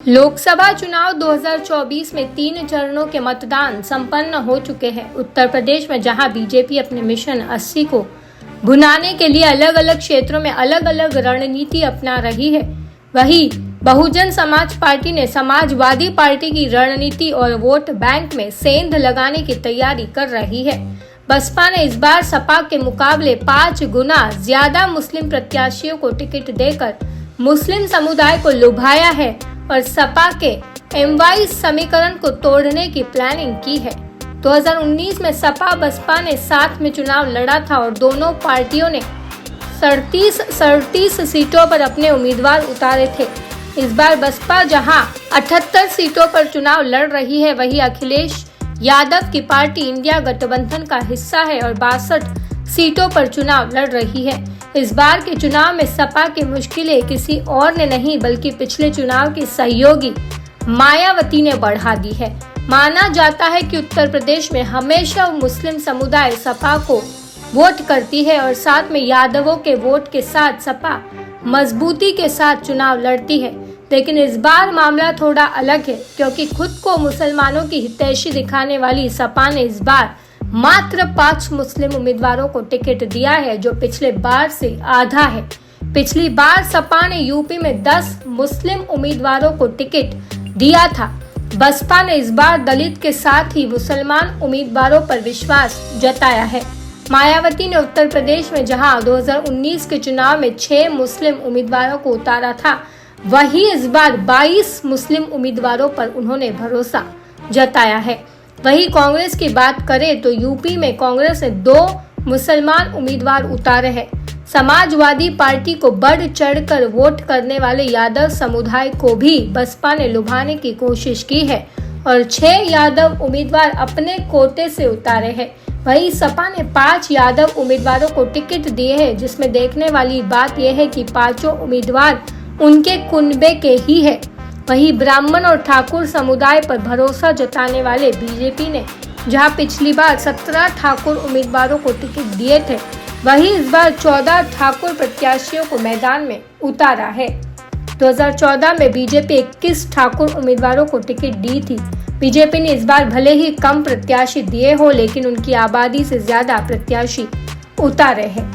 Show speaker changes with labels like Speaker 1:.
Speaker 1: लोकसभा चुनाव 2024 में 3 चरणों के मतदान संपन्न हो चुके हैं। उत्तर प्रदेश में जहां बीजेपी अपने मिशन 80 को भुनाने के लिए अलग अलग क्षेत्रों में अलग अलग रणनीति अपना रही है, वहीं बहुजन समाज पार्टी ने समाजवादी पार्टी की रणनीति और वोट बैंक में सेंध लगाने की तैयारी कर रही है। बसपा ने इस बार सपा के मुकाबले 5 गुना ज्यादा मुस्लिम प्रत्याशियों को टिकट देकर मुस्लिम समुदाय को लुभाया है और सपा के MY समीकरण को तोड़ने की प्लानिंग की है। 2019 में सपा बसपा ने साथ में चुनाव लड़ा था और दोनों पार्टियों ने 37 सीटों पर अपने उम्मीदवार उतारे थे। इस बार बसपा जहां 78 सीटों पर चुनाव लड़ रही है, वहीं अखिलेश यादव की पार्टी इंडिया गठबंधन का हिस्सा है और 62 सीटों पर चुनाव लड़ रही है। इस बार के चुनाव में सपा की मुश्किलें किसी और ने नहीं बल्कि पिछले चुनाव की सहयोगी मायावती ने बढ़ा दी है। माना जाता है कि उत्तर प्रदेश में हमेशा मुस्लिम समुदाय सपा को वोट करती है और साथ में यादवों के वोट के साथ सपा मजबूती के साथ चुनाव लड़ती है। लेकिन इस बार मामला थोड़ा अलग है, क्योंकि खुद को मुसलमानों की हितैषी दिखाने वाली सपा ने इस बार मात्र 5 मुस्लिम उम्मीदवारों को टिकट दिया है, जो पिछले बार से आधा है। पिछली बार सपा ने यूपी में 10 मुस्लिम उम्मीदवारों को टिकट दिया था। बसपा ने इस बार दलित के साथ ही मुसलमान उम्मीदवारों पर विश्वास जताया है। मायावती ने उत्तर प्रदेश में जहां 2019 के चुनाव में 6 मुस्लिम उम्मीदवारों को उतारा था, वहीं इस बार 22 मुस्लिम उम्मीदवारों पर उन्होंने भरोसा जताया है। वहीं कांग्रेस की बात करें तो यूपी में कांग्रेस ने 2 मुसलमान उम्मीदवार उतारे हैं। समाजवादी पार्टी को बढ़ चढ़कर वोट करने वाले यादव समुदाय को भी बसपा ने लुभाने की कोशिश की है और 6 यादव उम्मीदवार अपने कोटे से उतारे हैं। वहीं सपा ने 5 यादव उम्मीदवारों को टिकट दिए हैं, जिसमें देखने वाली बात यह है कि 5 उम्मीदवार उनके कुनबे के ही है। वहीं ब्राह्मण और ठाकुर समुदाय पर भरोसा जताने वाले बीजेपी ने जहां पिछली बार 17 ठाकुर उम्मीदवारों को टिकट दिए थे, वहीं इस बार 14 ठाकुर प्रत्याशियों को मैदान में उतारा है। 2014 में बीजेपी 21 ठाकुर उम्मीदवारों को टिकट दी थी। बीजेपी ने इस बार भले ही कम प्रत्याशी दिए हो, लेकिन उनकी आबादी से ज्यादा प्रत्याशी उतारे हैं।